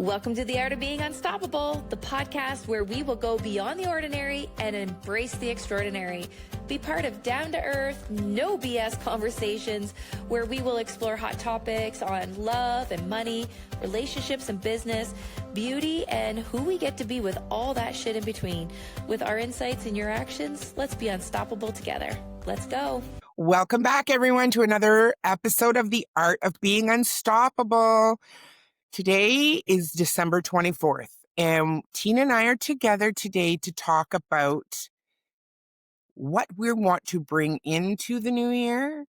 Welcome to The Art of Being Unstoppable, the podcast where we will go beyond the ordinary and embrace the extraordinary. Be part of down-to-earth, no BS conversations where we will explore hot topics on love and money, relationships and business, beauty, and who we get to be with all that shit in between. With our insights and your actions, let's be unstoppable together. Let's go. Welcome back, everyone, to another episode of The Art of Being Unstoppable. Today is December 24th, and Tina and I are together today to talk about what we want to bring into the new year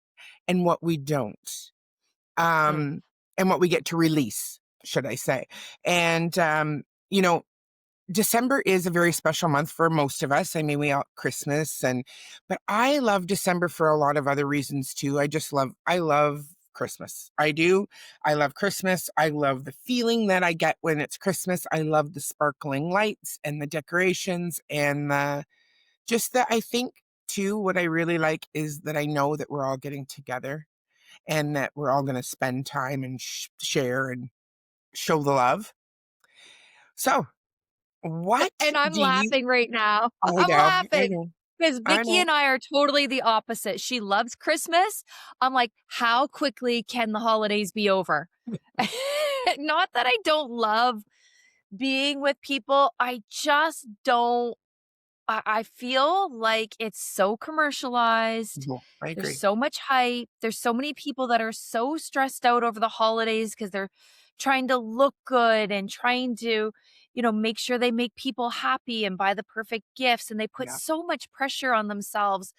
and what we don't, and what we get to release, should I say. And, December is a very special month for most of us. I mean, we all Christmas, but I love December for a lot of other reasons too. I love Christmas. I do. I love Christmas. I love the feeling that I get when it's Christmas. I love the sparkling lights and the decorations and I think too, what I really like is that I know that we're all getting together and that we're all going to spend time and share and show the love. So what And I'm laughing right now. I I'm know, laughing because I Vicki know. and I are totally the opposite. She loves Christmas. I'm like, how quickly can the holidays be over? Not that I don't love being with people. I just don't. I feel like it's so commercialized. No, I agree. There's so much hype. There's so many people that are so stressed out over the holidays because they're trying to look good and trying to, make sure they make people happy and buy the perfect gifts. And they put Yeah. so much pressure on themselves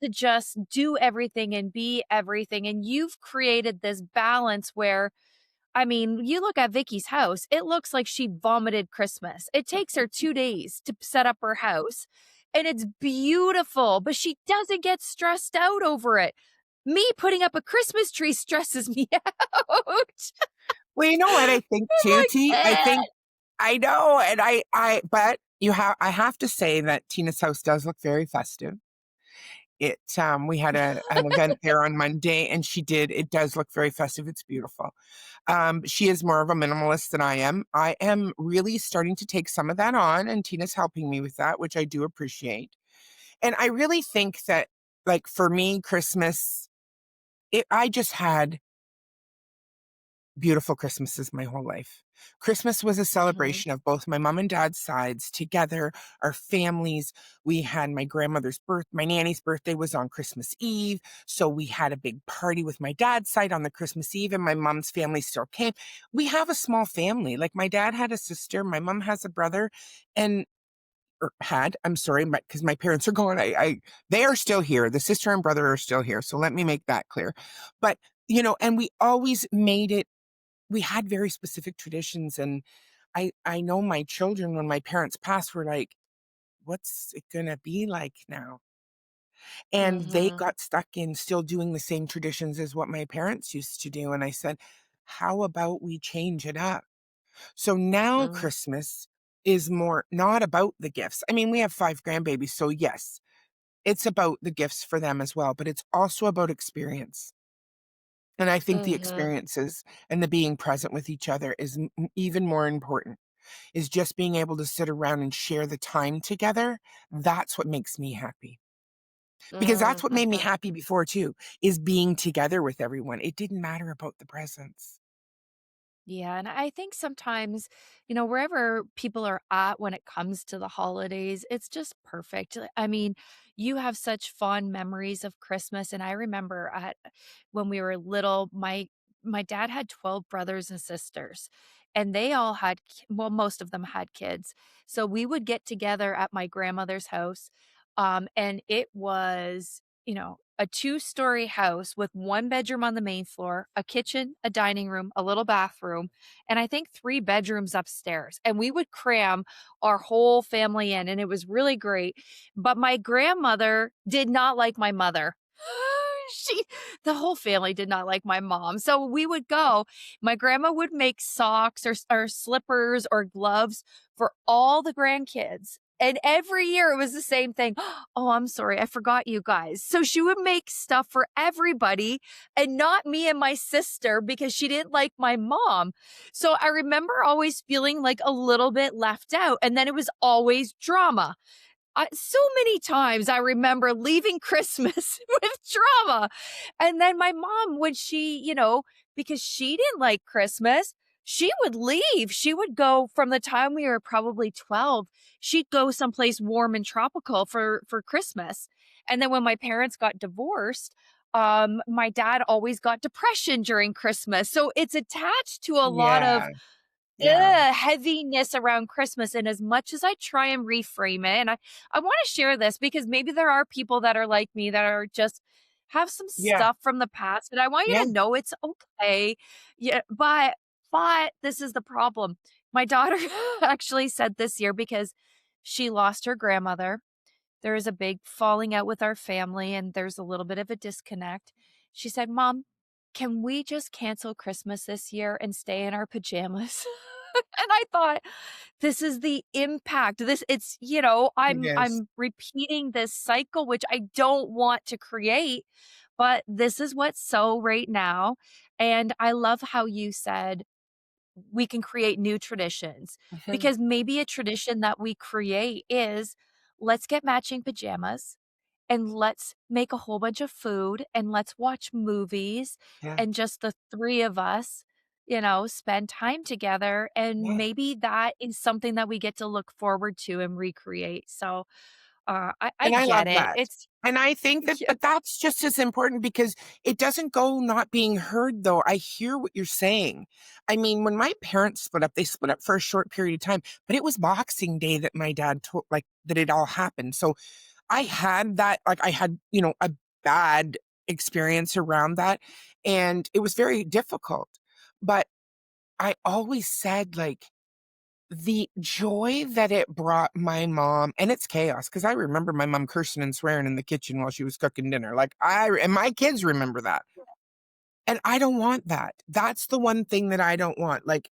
to just do everything and be everything. And you've created this balance where, I mean, you look at Vicki's house, it looks like she vomited Christmas. It takes her 2 days to set up her house and it's beautiful, but she doesn't get stressed out over it. Me putting up a Christmas tree stresses me out. Well, you know what I think too, Like, T? I know, and but I have to say that Tina's house does look very festive. We had an event there on Monday and it does look very festive. It's beautiful. She is more of a minimalist than I am. I am really starting to take some of that on and Tina's helping me with that, which I do appreciate. And I really think that, like, for me, Christmas, I just had beautiful Christmases my whole life. Christmas was a celebration of both my mom and dad's sides together, our families. We had my nanny's birthday was on Christmas Eve. So we had a big party with my dad's side on the Christmas Eve and my mom's family still came. We have a small family. Like my dad had a sister, my mom has a brother I'm sorry, because my parents are gone. They are still here. The sister and brother are still here. So let me make that clear. But, and we always made it. We had very specific traditions. And I know my children, when my parents passed, were like, what's it going to be like now? And they got stuck in still doing the same traditions as what my parents used to do. And I said, how about we change it up? So now Christmas is more not about the gifts. I mean, we have 5 grandbabies. So yes, it's about the gifts for them as well, but it's also about experience. And I think the experiences and the being present with each other is even more important, is just being able to sit around and share the time together. That's what makes me happy. Because that's what made me happy before too, is being together with everyone. It didn't matter about the presents. Yeah, and I think sometimes, wherever people are at when it comes to the holidays, it's just perfect. I mean, you have such fond memories of Christmas, and I remember when we were little, my dad had 12 brothers and sisters, and they all had, well, most of them had kids. So we would get together at my grandmother's house, and it was, a 2-story house with 1 bedroom on the main floor, a kitchen, a dining room, a little bathroom, and I think 3 bedrooms upstairs. And we would cram our whole family in, and it was really great. But my grandmother did not like my mother. The whole family did not like my mom. So we would go. My grandma would make socks or slippers or gloves for all the grandkids. And every year it was the same thing. Oh, I'm sorry. I forgot you guys. So she would make stuff for everybody and not me and my sister because she didn't like my mom. So I remember always feeling like a little bit left out. And then it was always drama. So many times I remember leaving Christmas with drama. And then my mom, when she, because she didn't like Christmas, she would leave. She would go from the time we were probably 12, she'd go someplace warm and tropical for Christmas. And then when my parents got divorced, my dad always got depression during Christmas. So it's attached to a lot of Yeah. Yeah. heaviness around Christmas. And as much as I try and reframe it, and I want to share this because maybe there are people that are like me that are just have some Yeah. stuff from the past. And I want you Yeah. to know it's okay. Yeah, but this is the problem. My daughter actually said this year because she lost her grandmother. There is a big falling out with our family and there's a little bit of a disconnect. She said, "Mom, can we just cancel Christmas this year and stay in our pajamas?" And I thought, this is the impact. It is. I'm repeating this cycle, which I don't want to create, but this is what's so right now. And I love how you said we can create new traditions Mhm. because maybe a tradition that we create is let's get matching pajamas and let's make a whole bunch of food and let's watch movies Yeah. and just the three of us, spend time together. And Yeah. maybe that is something that we get to look forward to and recreate. So I And I get love it. that. It's, And I think that yeah. but that's just as important because it doesn't go not being heard, though. I hear what you're saying. I mean, when my parents split up, they split up for a short period of time, but it was Boxing Day that my dad told like, that it all happened. So I had that like, I had, a bad experience around that, and it was very difficult. But I always said, like, the joy that it brought my mom and it's chaos because I remember my mom cursing and swearing in the kitchen while she was cooking dinner, like, and my kids remember that, and I don't want that. That's the one thing that I don't want, like,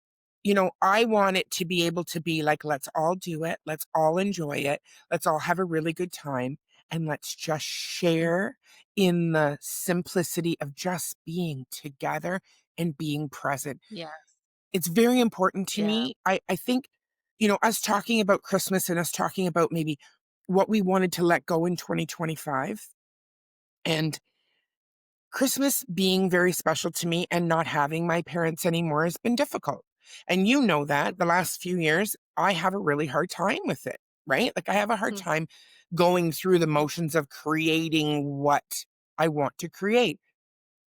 I want it to be able to be like, "Let's all do it, let's all enjoy it, let's all have a really good time, and let's just share in the simplicity of just being together and being present." Yeah. It's very important to Yeah. me. I think, us talking about Christmas and us talking about maybe what we wanted to let go in 2025 and Christmas being very special to me and not having my parents anymore has been difficult. And you know that the last few years, I have a really hard time with it, right? Like I have a hard Mhm. time going through the motions of creating what I want to create.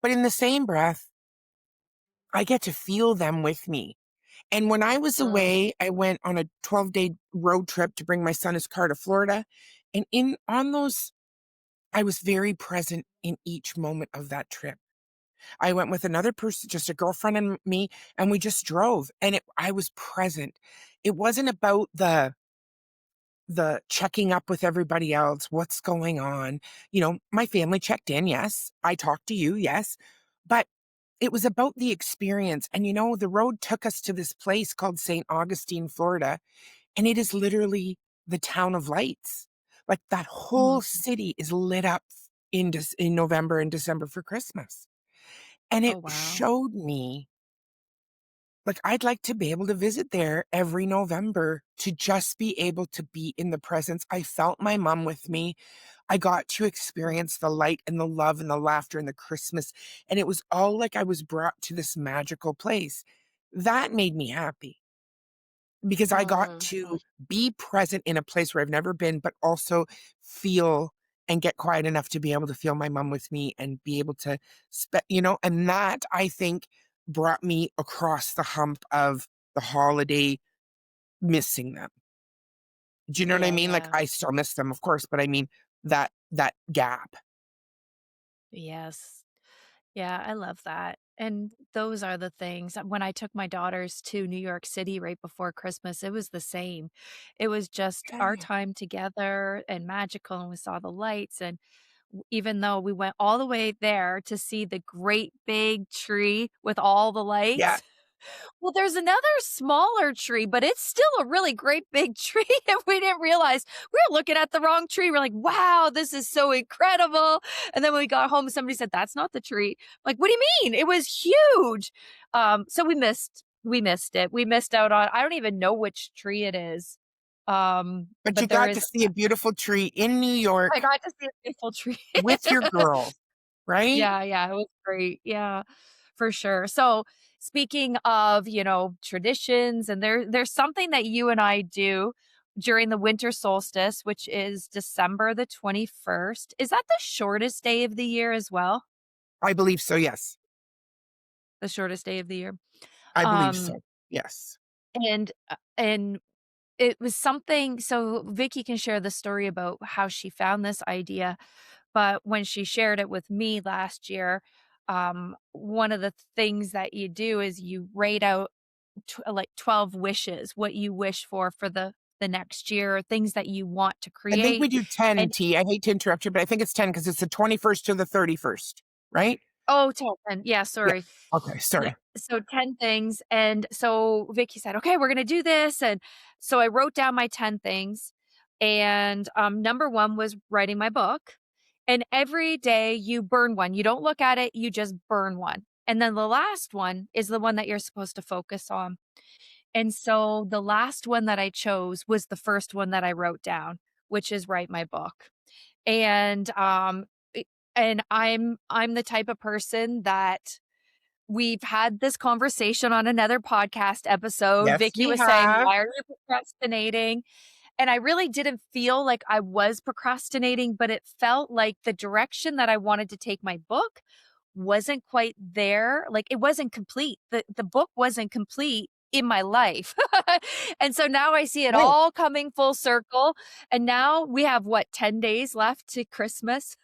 But in the same breath, I get to feel them with me. And when I was Mm. away, I went on a 12-day road trip to bring my son his car to Florida. And in on those, I was very present in each moment of that trip. I went with another person, just a girlfriend and me, and we just drove. And I was present. It wasn't about the checking up with everybody else, what's going on. My family checked in, yes. I talked to you, yes. But it was about the experience. And the road took us to this place called St. Augustine, Florida, and it is literally the town of lights. Like that whole Mhm. city is lit up in November and December for Christmas. And it Oh, wow. showed me like I'd like to be able to visit there every November to just be able to be in the presence. I felt my mom with me. I got to experience the light and the love and the laughter and the Christmas. And it was all like I was brought to this magical place. That made me happy because I got Mm. to be present in a place where I've never been, but also feel and get quiet enough to be able to feel my mom with me and be able to, and that I think brought me across the hump of the holiday missing them. Do you know what I Yeah, mean? Like yeah. I still miss them, of course, but I mean that gap. Yes. Yeah, I love that. And those are the things. When I took my daughters to New York City right before Christmas, it was the same. It was just our Yeah. time together and magical, and we saw the lights. And even though we went all the way there to see the great big tree with all the Yeah. lights, Well, there's another smaller tree, but it's still a really great big tree, and we didn't realize we were looking at the wrong tree. We're like, "Wow, this is so incredible." And then when we got home, somebody said, "That's not the tree." Like, "What do you mean? It was huge." So we missed it. We missed out on I don't even know which tree it is. But you But there got to is see a beautiful tree in New I York got to see a beautiful tree. with your girls, right? Yeah, yeah, it was great. Yeah, for sure. So, speaking of, traditions, and there's something that you and I do during the winter solstice, which is December the 21st. Is that the shortest day of the year as well? I believe so, yes. The shortest day of the year. I believe Um, so, yes. and it was something so Vicky can share the story about how she found this idea. But when she shared it with me last year, one of the things that you do is you rate out like 12 wishes, what you wish for the next year, or things that you want to I think we create. do 10, And T. I hate to interrupt you, but I think it's 10 because it's the 21st to the 31st, right? oh, 10. Yeah, Yeah. sorry. Okay, Yeah, sorry. so 10 things, and so Vicky said, "Okay, we're gonna do this," and so I wrote down my 10 things, and, number 1 was writing my book, and every day you burn one. You don't look at it, you just burn one, and then the last one is the one that you're supposed to focus on, and so the last one that I chose was the first one that I wrote down, which is write my book, and, e and I'm the type of person that we've had this conversation on another podcast episode. Yes, Vicky we was saying, have. "Why are you procrastinating?" And I really didn't feel like I was procrastinating, but it felt like the direction that I wanted to take my book wasn't quite there. Like, it wasn't complete. The book wasn't complete in my life. And so now I see it Right. all coming full circle. And now we have what, 10 days left to Christmas?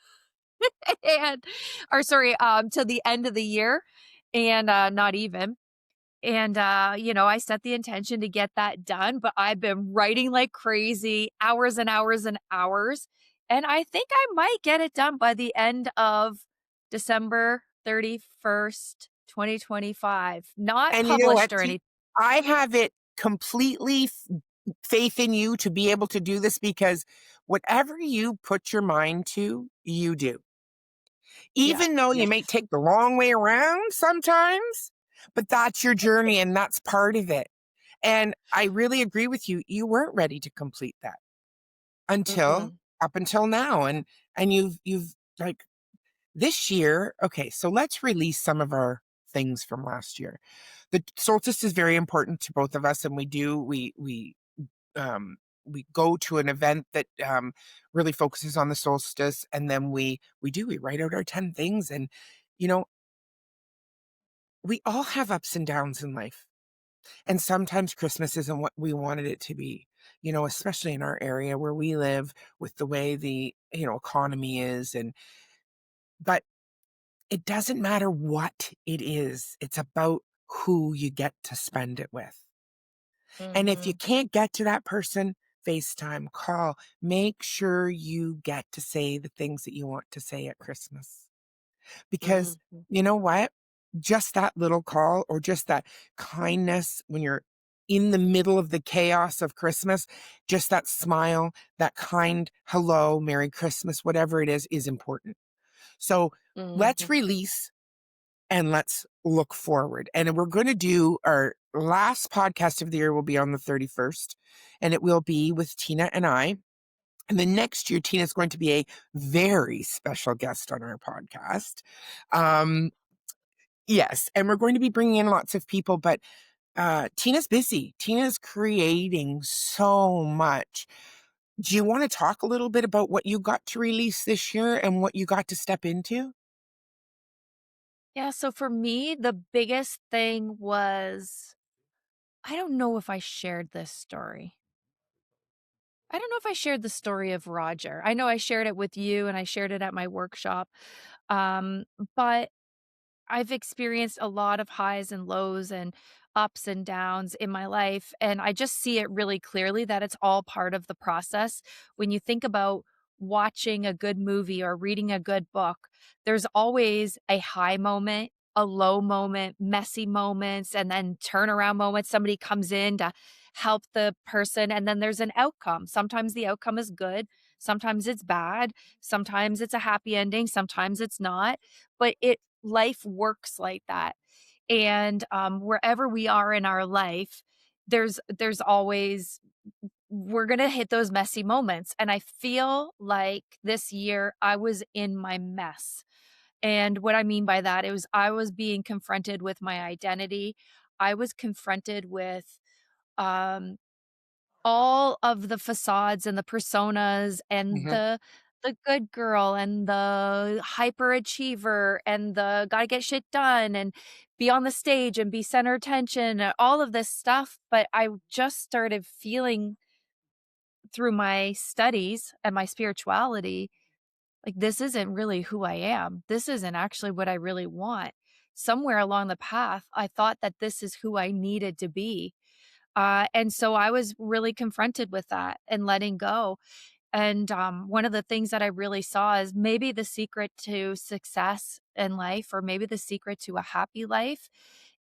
And or sorry, to the end of the year, and, not even. And, I set the intention to get that done, but I've been writing like crazy, hours and hours and hours, and I think I might get it done by the end of December 31st, 2025. Not And you know published what, or T? anything. I have it completely faith in you to be able to do this because whatever you put your mind to, you do. Yeah, Even though yeah. you may take the long way around sometimes, but that's your journey and that's part of it. And I really agree with you. You weren't ready to complete that until Mm-mm. up until now. And you've like this year, okay, so let's release some of our things from last year. The solstice is very important to both of us, and um we go to an event that really focuses on the solstice, and then we write out our 10 things. And you know, we all have ups and downs in life, and sometimes Christmas isn't what we wanted it to be, especially in our area where we live with the way the economy is. And but it doesn't matter what it is, it's about who you get to spend it with. And if you Mhm, can't get to that person, FaceTime, call, make sure you get to say the things that you want to say at Christmas. Because mhm, you know what? Just that little call or just that kindness when you're in the middle of the chaos of Christmas, just that smile, that kind hello, Merry Christmas, whatever it is important. So let's mhm. release and let's look forward. And we're going to do our last podcast of the year will be on the 31st, and it will be with Tina and I. And the next year, Tina is going to be a very special guest on our podcast. Um, yes, and we're going to be bringing in lots of people, but Tina's busy. Tina's creating so much. Do you want to talk a little bit about what you got to release this year and what you got to step into? Yeah, so for me, the biggest thing was I don't know if I shared this story. I don't know if I shared the story of Roger. I know I shared it with you and I shared it at my workshop. Um, but I've experienced a lot of highs and lows and ups and downs in my life. And I just see it really clearly that it's all part of the process. When you think about watching a good movie or reading a good book, there's always a high moment a low moment, messy moments, and then turnaround moments. Somebody comes in to help the person, and then there's an outcome. Sometimes the outcome is good, sometimes it's bad, sometimes it's a happy ending, sometimes it's not, but it life works like that. And, wherever we are in our life, there's always we're gonna hit those messy moments, and I feel like this year I was in my mess. And what I mean by that, it was I was being confronted with my identity. I was confronted with, um, all of the facades and the personas and Mhm. the good girl and the hyperachiever and the gotta get shit done and be on the stage and be center attention, all of this stuff, but I just started feeling through my studies and my spirituality, like, this isn't really who I am. This isn't actually what I really want. Somewhere along the path, I thought that this is who I needed to be. And so I was really confronted with that and letting go. And one of the things that I really saw is maybe the secret to success in life, or maybe the secret to a happy life,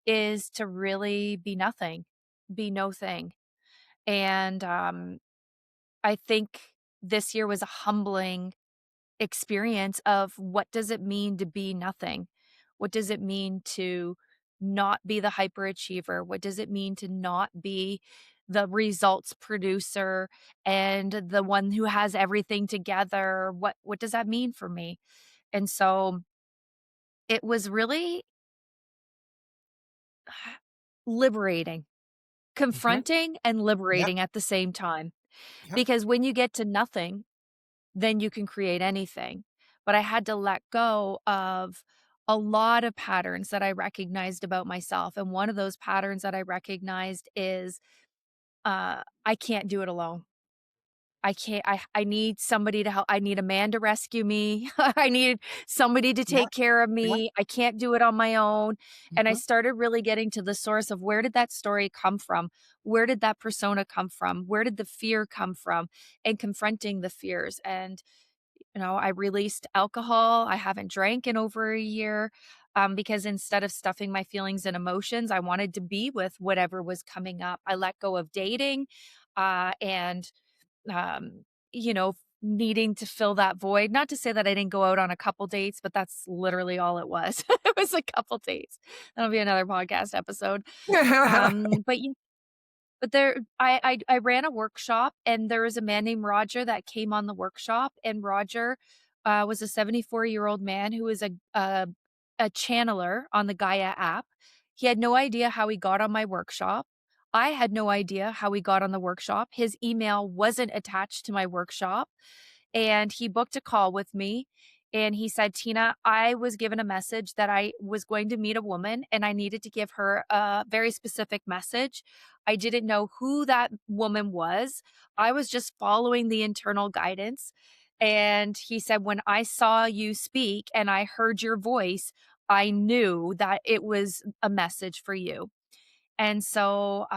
is to really be nothing, be no thing. And I think this year was a humbling experience of what does it mean to be nothing? What does it mean to not be the hyperachiever? What does it mean to not be the results producer and the one who has everything together? What does that mean for me? And so it was really liberating, Mhm. confronting and Yep. liberating at the same time. Yep. Because when you get to nothing, then you can create anything. But I had to let go of a lot of patterns that I recognized about myself. And one of those patterns that I recognized is I can't do it alone. I can't, I need somebody to help. I need a man to rescue me. I need somebody to Yep. take care of Yep. me. I can't do it on my own. And I Mhm. started really getting to the source of where did that story come from? Where did that persona come from? Where did the fear come from? And confronting the fears. And I released alcohol. I haven't drank in over a year, because instead of stuffing my feelings and emotions, I wanted to be with whatever was coming up. I let go of dating, and, um, needing to fill that void. Not to say that I didn't go out on a couple dates, but that's literally all it was. It was a couple dates. That'll be another podcast episode. But there I ran a workshop, and there was a man named Roger that came on the workshop, and Roger, was a 74-year-old man who was a channeler on the Gaia app. He had no idea how he got on my workshop. I had no idea how he got on the workshop. His email wasn't attached to my workshop, and he booked a call with me, and he said, "Tina, I was given a message that I was going to meet a woman, and I needed to give her a very specific message. I didn't know who that woman was. I was just following the internal guidance." And he said, "When I saw you speak and I heard your voice, I knew that it was a message for you." And so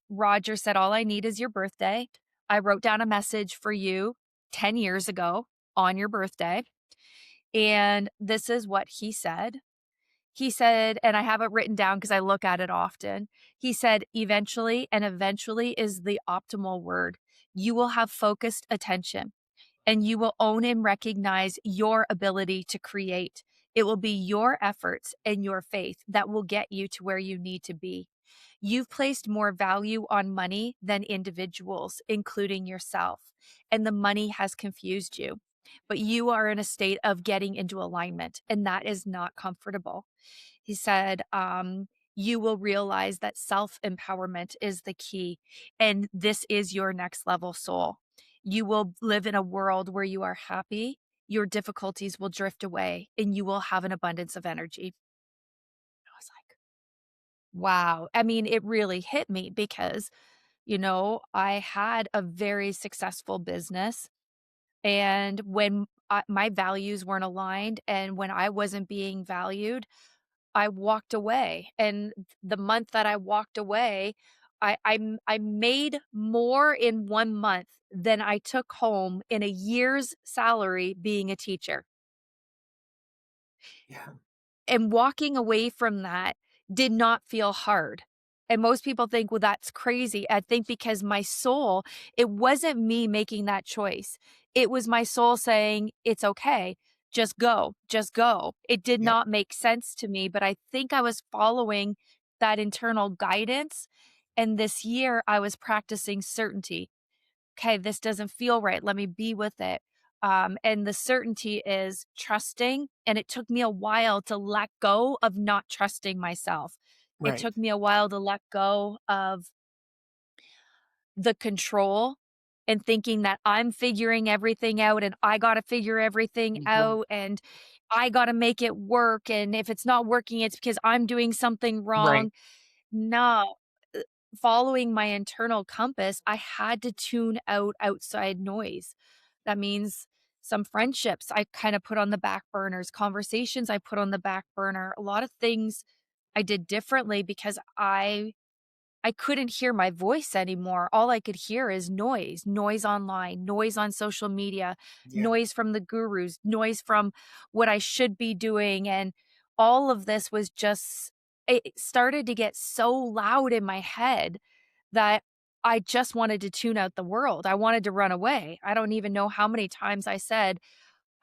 Roger said, "All I need is your birthday. I wrote down a message for you 10 years ago on your birthday." And this is what he said. He said, and I have it written down because I look at it often. He said, "Eventually," and eventually is the optimal word, "you will have focused attention and you will own and recognize your ability to create. It will be your efforts and your faith that will get you to where you need to be. You've placed more value on money than individuals, including yourself, and the money has confused you. But you are in a state of getting into alignment, and that is not comfortable." He said, "You will realize that self empowerment is the key, and this is your next level soul. You will live in a world where you are happy, your difficulties will drift away, and you will have an abundance of energy." I was like, wow. I mean, it really hit me because, I had a very successful business. And when my values weren't aligned and when I wasn't being valued, I walked away. And the month that I walked away, I made more in 1 month than I took home in a year's salary being a teacher. Yeah. And walking away from that did not feel hard. And most people think, well, that's crazy. I think because my soul, it wasn't me making that choice. It was my soul saying, it's okay. Just go, just go. It did Yep. not make sense to me, but I think I was following that internal guidance. And this year I was practicing certainty. Okay, this doesn't feel right. Let me be with it. And the certainty is trusting. And it took me a while to let go of not trusting myself. It Right. took me a while to let go of the control and thinking that I'm figuring everything out and I got to figure everything Mhm. out and I got to make it work. And if it's not working, it's because I'm doing something Right. wrong. No, following my internal compass, I had to tune out outside noise. That means some friendships I kind of put on the back burners, conversations I put on the back burner, a lot of things I did differently because I couldn't hear my voice anymore. All I could hear is noise, noise online, noise on social media, Yeah. noise from the gurus, noise from what I should be doing. And all of this was just, it started to get so loud in my head that I just wanted to tune out the world. I wanted to run away. I don't even know how many times I said,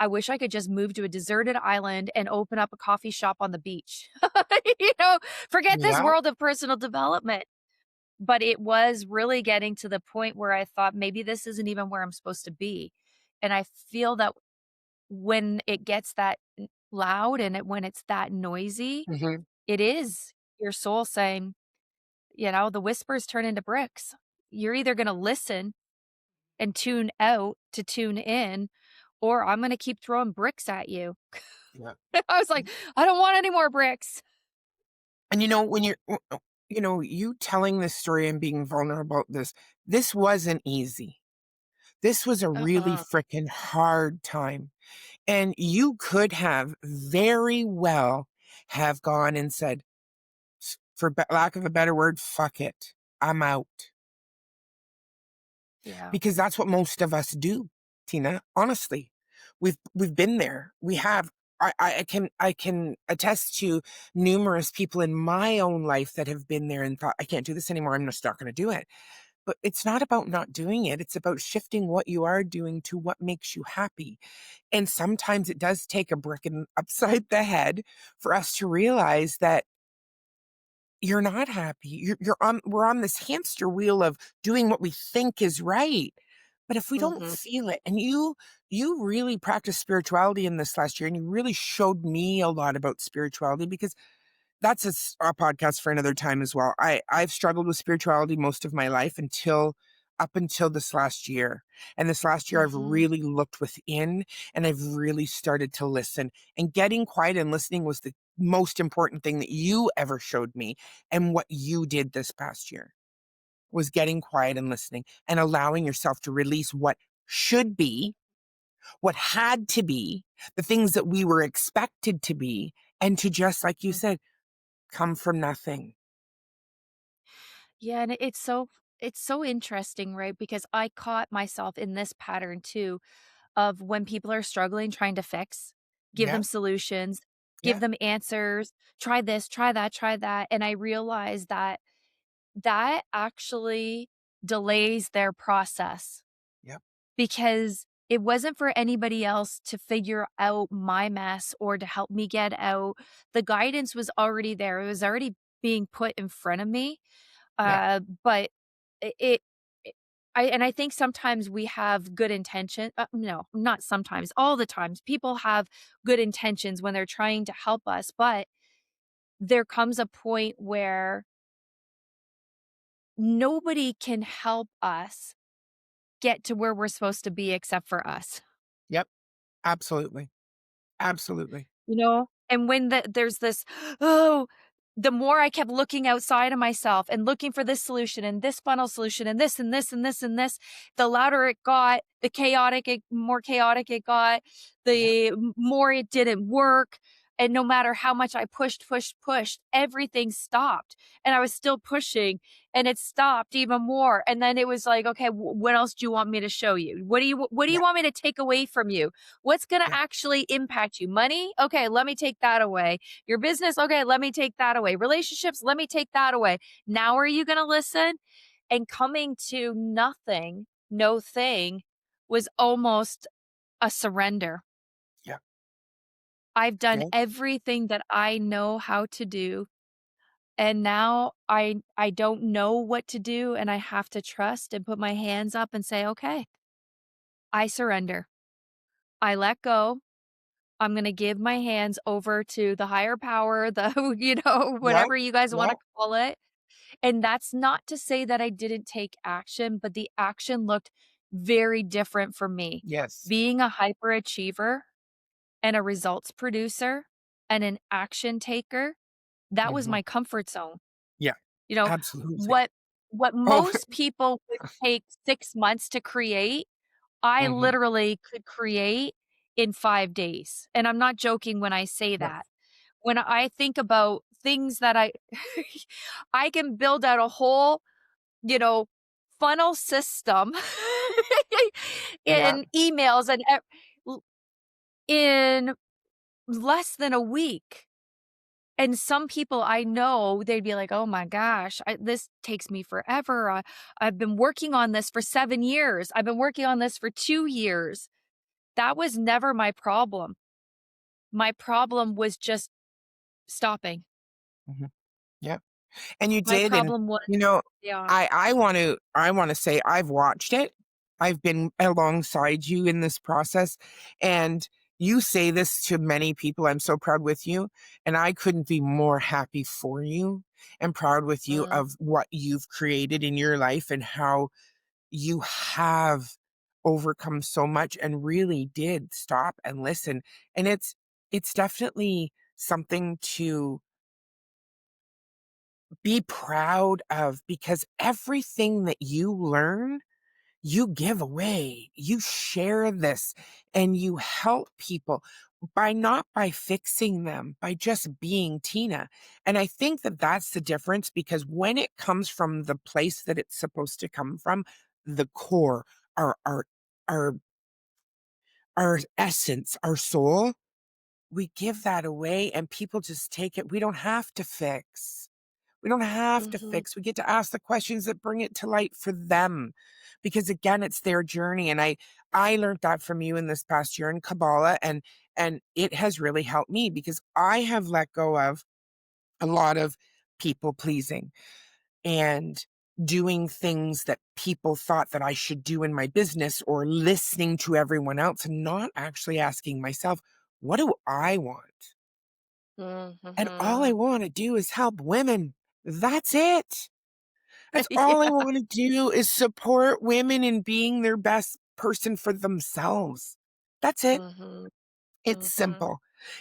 I wish I could just move to a deserted island and open up a coffee shop on the beach. You know, forget this Yeah. world of personal development. But it was really getting to the point where I thought, "Maybe this isn't even where I'm supposed to be." And I feel that when it gets that loud and when it's that noisy, Mhm. it is your soul saying, the whispers turn into bricks. You're either gonna listen and tune out to tune in, or I'm gonna keep throwing bricks at you. Yeah. I was like, "I don't want any more bricks." And when you telling this story and being vulnerable about this wasn't easy. This was a really Uh-uh. freaking hard time. And you could have very well have gone and said, for lack of a better word, fuck it. I'm out. Yeah. Because that's what most of us do, Tina. Honestly, we've been there. We have. I can attest to numerous people in my own life that have been there and thought, I can't do this anymore. I'm just not going to do it. But it's not about not doing it. It's about shifting what you are doing to what makes you happy. And sometimes it does take a brick and upside the head for us to realize that you're not happy. We're on this hamster wheel of doing what we think is right. But if we don't Mhm. feel it, and you really practiced spirituality in this last year, and you really showed me a lot about spirituality because that's a podcast for another time as well. I've struggled with spirituality most of my life up until this last year. And this last year I've Mhm. really looked within and I've really started to listen. And getting quiet and listening was the most important thing that you ever showed me. And what you did this past year was getting quiet and listening and allowing yourself to release what should be, what had to be, the things that we were expected to be, and to just, like you said, come from nothing. Yeah, and it's so interesting, right? Because I caught myself in this pattern too of when people are struggling trying to fix, give Yeah, them solutions, give yeah, them answers, try this, try that, and I realized that that actually delays their process yep, because it wasn't for anybody else to figure out my mess or to help me get out. The guidance was already there. It was already being put in front of me. yeah, But it I think sometimes we have good intention no, not sometimes, all the times, people have good intentions when they're trying to help us, but there comes a point where nobody can help us get to where we're supposed to be except for us. yep, absolutely, absolutely. And when there's this, "Oh," the more I kept looking outside of myself and looking for this solution and this funnel solution and this and this and this and this, the louder it got, the more chaotic it got, Yep, the more it didn't work. And no matter how much I pushed, everything stopped. And I was still pushing and it stopped even more. And then it was like, okay, what else do you want me to show you? What do Yeah. you want me to take away from you? What's going to Yeah. actually impact you? Money? Okay, let me take that away. Your business? Okay, let me take that away. Relationships? Let me take that away. Now are you going to listen? And coming to nothing, no thing was almost a surrender. Yeah. I've done Yeah. everything that I know how to do, and now I don't know what to do, and I have to trust and put my hands up and say, "Okay, I surrender. I let go. I'm gonna give my hands over to the higher power, the Yeah. whatever you guys Yeah. wanna call it." And that's not to say that I didn't take action, but the action looked very different for me. Yes. Being a hyperachiever and a results producer and an action taker, that was Hmm. my comfort zone. Yeah. You know, Absolutely. what what Oh. most people would take 6 months to create, I Hmm. literally could create in 5 days, and I'm not joking when I say Yeah. that. When I think about things that I I can build out a whole, you know, funnel system Yeah. in emails and l in less than a week. And some people I know, they'd be like, "Oh my gosh, this takes me forever. I've been working on this for 7 years. I've been working on this for 2 years." That was never my problem. My problem was just stopping. Hmm. Yeah. And you My did, and, problem was you know, yeah. I wanna say I've watched it. I've been alongside you in this process, and you say this to many people, "I'm so proud with you," and I couldn't be more happy for you and proud with you Mm, of what you've created in your life and how you have overcome so much and really did stop and listen, and it's definitely something to be proud of because everything that you learn, you give away. You share this and you help people not by fixing them, by just being Tina. And I think that that's the difference because when it comes from the place that it's supposed to come from, the core, our our our our essence, our soul, we give that away and people just take it. We don't have to fix. We don't have to mhm, fix. We get to ask the questions that bring it to light for them. Because again, it's their journey. And I learned that from you in this past year in Kabbalah. And it has really helped me because I have let go of a lot of people pleasing and doing things that people thought that I should do in my business or listening to everyone else and not actually asking myself, what do I want? And all I mhm. want to do is help women. That's it. That's all I Yeah, wanna do is support women in being their best person for themselves. That's it. mhm, It's mhm, simple,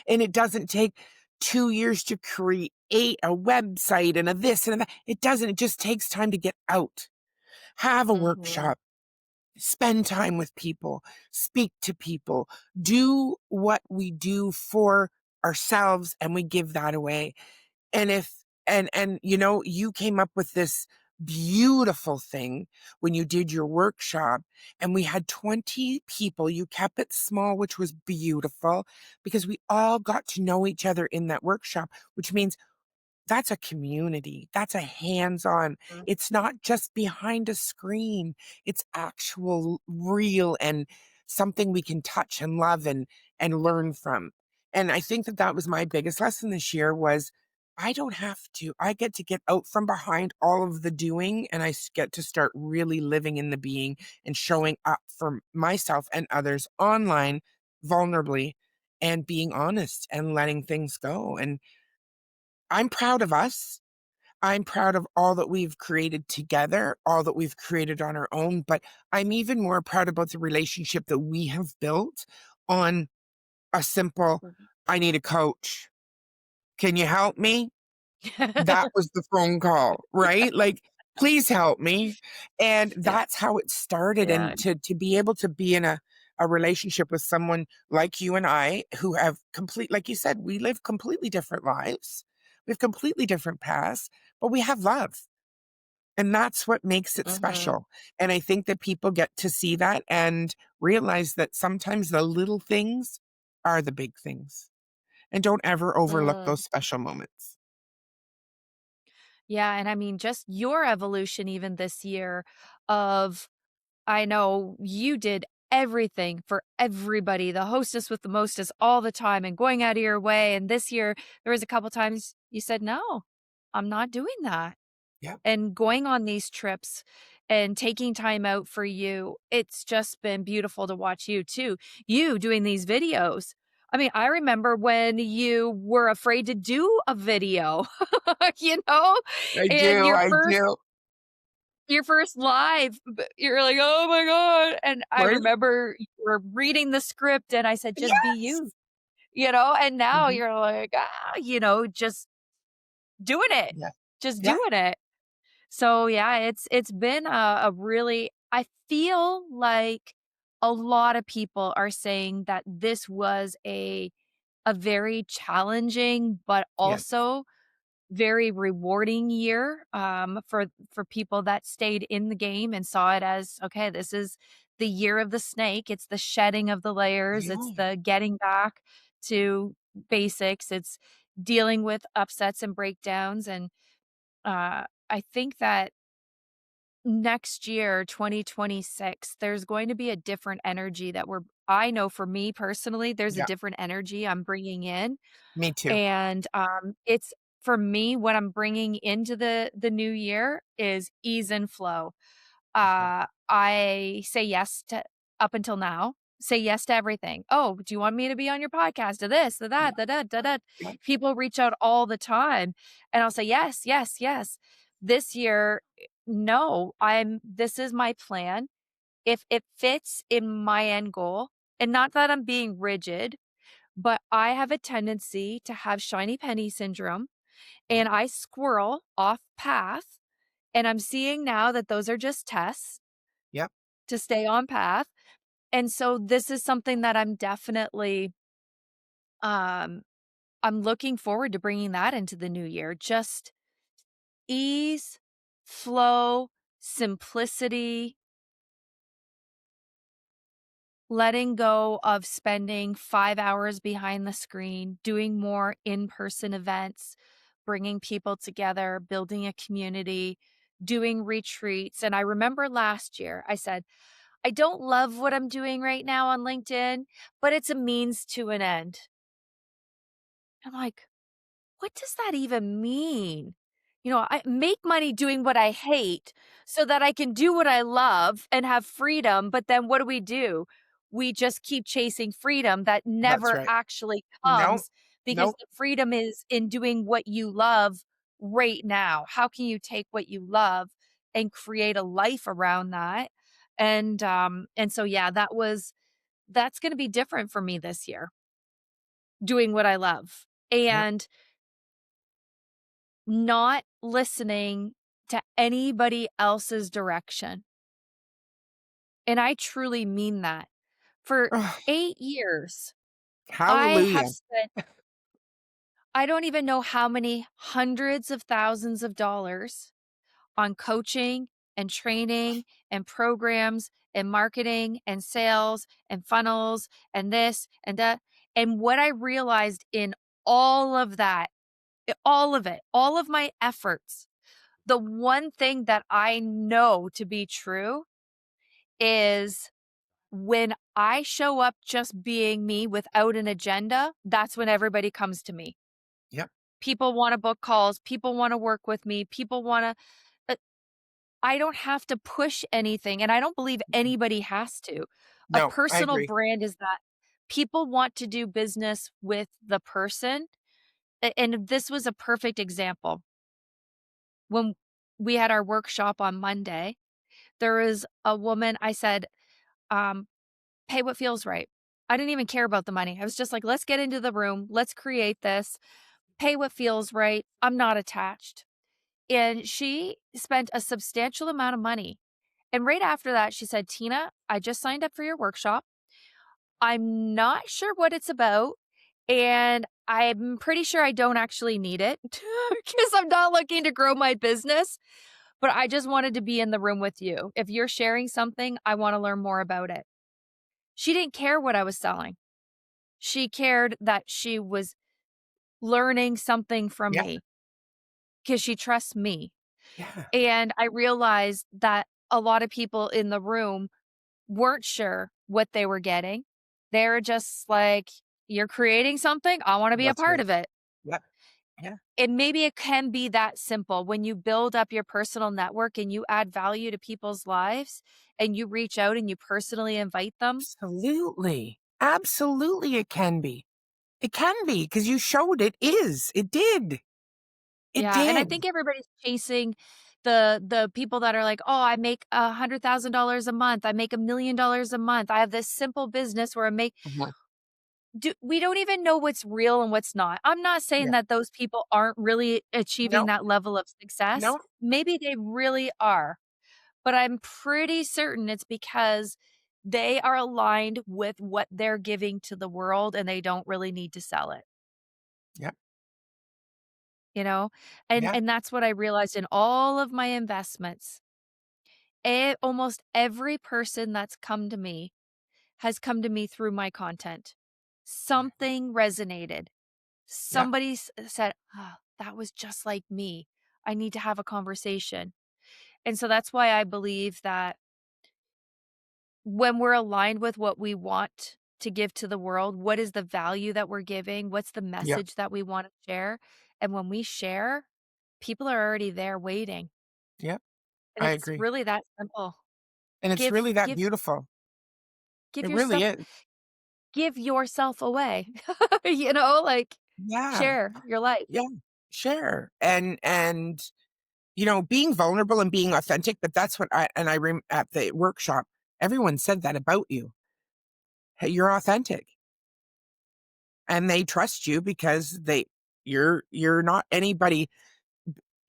and it doesn't take 2 years to create a website and a this and a that. It doesn't, it just takes time to get out, have a mhm, workshop, spend time with people, speak to people, do what we do for ourselves, and we give that away. And if and you know, you came up with this beautiful thing when you did your workshop and we had 20 people. You kept it small, which was beautiful because we all got to know each other in that workshop, which means that's a community. That's a hands-on. mhm, It's not just behind a screen. It's actual real and something we can touch and love and learn from. And I think that that was my biggest lesson this year was I don't have to. I get to get out from behind all of the doing and get to start really living in the being and showing up for myself and others online vulnerably and being honest and letting things go. And I'm proud of us. I'm proud of all that we've created together, all that we've created on our own, but I'm even more proud about the relationship that we have built on a simple, mhm. I need a coach. Can you help me? That was the phone call, right? Like, please help me. And Yeah, that's how it started. yeah. And to be able to be in a a relationship with someone like you and I who have like you said, we live completely different lives. We have completely different paths, but we have love. And that's what makes it Mm-hmm. special. And I think that people get to see that and realize that sometimes the little things are the big things. And don't ever overlook Mm. those special moments. Yeah, and I mean, just your evolution even this year of I know you did everything for everybody, the hostess with the mostest all the time and going out of your way, and this year, there was a couple times you said, "No, I'm not doing that." Yeah, And going on these trips and taking time out for you, it's just been beautiful to watch you too. You doing these videos. I mean, I remember when you were afraid to do a video, you know, I and do. I do. your first live, you're like, "Oh my god," and I Right? remember you were reading the script and I said, "Just be Yes. you know, and now Mhm. you're like, just doing it, Yeah. just Yeah. doing it. So, yeah, it's been a really I feel like a lot of people are saying that this was a very challenging, but Yes. also very rewarding year, for people that stayed in the game and saw it as, "Okay, this is the year of the snake." It's the shedding of the layers, it's Yeah. the getting back to basics, it's dealing with upsets and breakdowns, and, I think that next year, 2026, there's going to be a different energy that I know for me personally, there's a Yeah. different energy I'm bringing in, Me too. and, it's for me, what I'm bringing into the new year is ease and flow. Mhm. I say yes to up until now, say yes to everything. "Oh, do you want me to be on your podcast? To this, to Yeah. that, da da da da." Yeah. People reach out all the time, and I'll say, "Yes, yes, yes." This year, no, this is my plan. If it fits in my end goal, and not that I'm being rigid, but I have a tendency to have shiny penny syndrome, Yeah. and I squirrel off path, and I'm seeing now that those are just tests Yep. to stay on path. And so this is something that um I'm looking forward to bringing that into the new year. Just ease, flow, simplicity, letting go of spending 5 hours behind the screen, doing more in-person events, bringing people together, building a community, doing retreats. And I remember last year I said, "I don't love what I'm doing right now on LinkedIn, but it's a means to an end." I'm like, what does that even mean? I make money doing what I hate so that I can do what I love and have freedom. But then what do? We just keep chasing freedom that That's never right. actually No. comes because No. the freedom is in doing what you love right now. How can you take what you love and create a life around that? And so yeah, that's going to be different for me this year, doing what I love. Yep. And not listening to anybody else's direction, and I truly mean that. For Ugh, 8 years, I have hallelujah. spent I don't even know how many hundreds of thousands of dollars on coaching and training and programs and marketing and sales and funnels and this and that, and what I realized in all of that, all of it, all of my efforts, the one thing that I know to be true is when I show up just being me without an agenda, that's when everybody comes to me. Yep. People wanna book calls, people wanna work with me, people wanna uh, I don't have to push anything, and I don't believe Mhm. anybody has to. A No, I personal agree. brand is that people want to do business with the person, and this was a perfect example. When we had our workshop on Monday, there was a woman I said, um, "Pay what feels right." I didn't even care about the money. I was just like, "Let's get into the room. Let's create this. Pay what feels right. I'm not attached." And she spent a substantial amount of money. And right after that, she said, "Tina, I just signed up for your workshop. I'm not sure what it's about, and I'm pretty sure I don't actually need it because I'm not looking to grow my business, but I just wanted to be in the room with you. If you're sharing something, I wanna learn more about it." She didn't care what I was selling. She cared that she was learning something from Yeah. me because she trusts me. Yeah. And I realized that a lot of people in the room weren't sure what they were getting. They were just like, "You're creating something? I wanna be a That's part right. of it." Yep. Yeah. And maybe it can be that simple when you build up your personal network and you add value to people's lives and you reach out and you personally invite them. Absolutely. Absolutely, it can be. It can be because you showed it is. It did. It Yeah, and I did. think everybody's chasing the people that are like, "Oh, I make $100,000 a month. I make $1,000,000 a month. I have this simple business where I make." Mhm. We don't even know what's real and what's not. I'm not saying Yeah. that those people aren't really achieving No, that level of success. no. Maybe they really are, but I'm pretty certain it's because they are aligned with what they're giving to the world and they don't really need to sell it, Yeah. you know? And Yeah. and that's what I realized in all of my investments. Almost every person that's come to me has come to me through my content. Yeah. Something resonated. Yeah. Somebody said, "Oh, that was just like me. I need to have a conversation." And so that's why I believe that when we're aligned with what we want to give to the world, what is the value that we're giving? What's the Yeah. message that we want to share? And when we share, people are already there waiting. Yeah. And I it's agree. really that simple. And it's Give really that give beautiful. give It your really stuff, is. give yourself away. Like Yeah. share your life. Yeah. Share. And being vulnerable and being authentic, but that's what I at the workshop, everyone said that about you. Hey, you're authentic. And they trust you because you're not anybody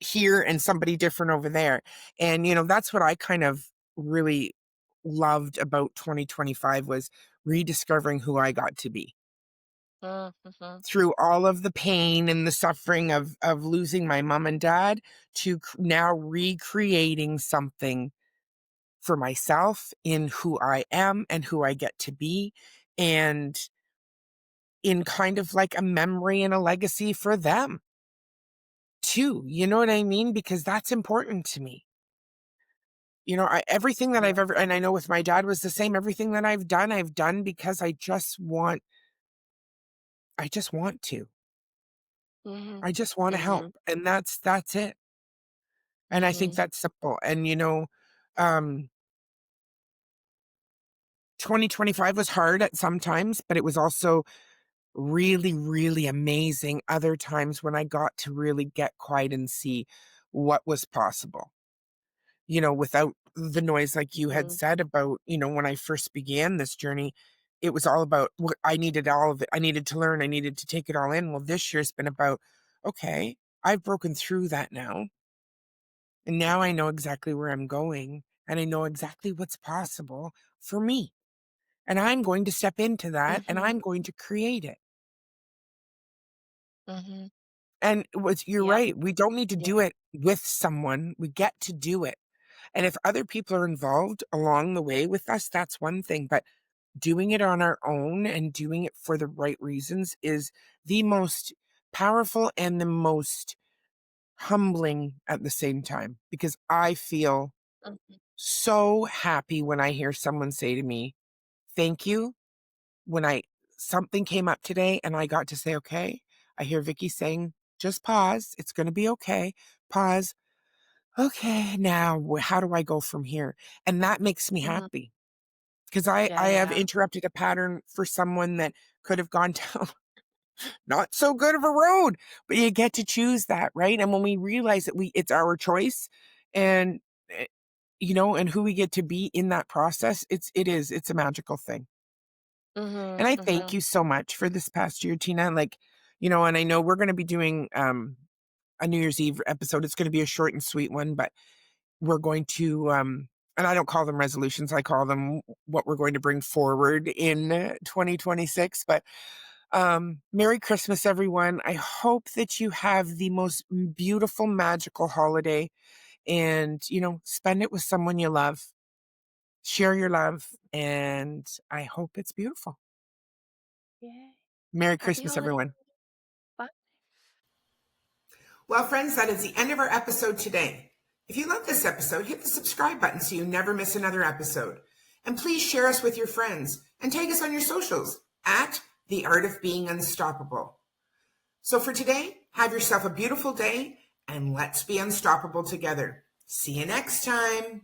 here and somebody different over there. And that's what I kind of really loved about 2025 was rediscovering who I got to be Mhm. through all of the pain and the suffering of losing my mom and dad to now recreating something for myself in who I am and who I get to be, and in kind of like a memory and a legacy for them too. You know what I mean? Because that's important to me. Everything that Yeah. I've ever, and I know with my dad was the same, everything that I've done because I just want to. Mhm. I just want to help. Mhm. And that's it. And I think Mhm. that's simple. And um, 2025 was hard at some times, but it was also really, really amazing other times when I got to really get quiet and see what was possible. Without the noise, like you had Mhm. said about when I first began this journey, it was all about what I needed all of it. I needed to learn, I needed to take it all in. Well, this year's been about, okay, I've broken through that now. And now I know exactly where I'm going and I know exactly what's possible for me. And I'm going to step into that and Mhm. I'm going to create it. Mhm. And you're Yep. right. We don't need to Yep. do it with someone. We get to do it. And if other people are involved along the way with us, that's one thing. But doing it on our own and doing it for the right reasons is the most powerful and the most humbling at the same time, because I feel Mhm. so happy when I hear someone say to me, thank you. When I something came up today and I got to say, okay, I hear Vicky saying, just pause. It's going to be okay. Pause. Okay, now how do I go from here? And that makes me Mhm. happy because I have Yeah. interrupted a pattern for someone that could have gone down not so good of a road, but you get to choose that, right? And when we realize that it's our choice and eh, and who we get to be in that process, it's a magical thing. And Mhm. I thank Mhm. you so much for this past year, Tina. And I know we're going to be doing a New Year's Eve episode. It's going to be a short and sweet one, but we're going to and I don't call them resolutions, I call them what we're going to bring forward in 2026. But Merry Christmas, everyone. I hope that you have the most beautiful, magical holiday, and, spend it with someone you love. Share your love, and I hope it's beautiful. Yeah. Merry Happy Christmas, holidays. everyone. Bye. Well, friends, that is the end of our episode today. If you love this episode, hit the subscribe button so you never miss another episode. And please share us with your friends and tag us on your socials at The Art of Being Unstoppable. So for today, have yourself a beautiful day, and let's be unstoppable together. See you next time.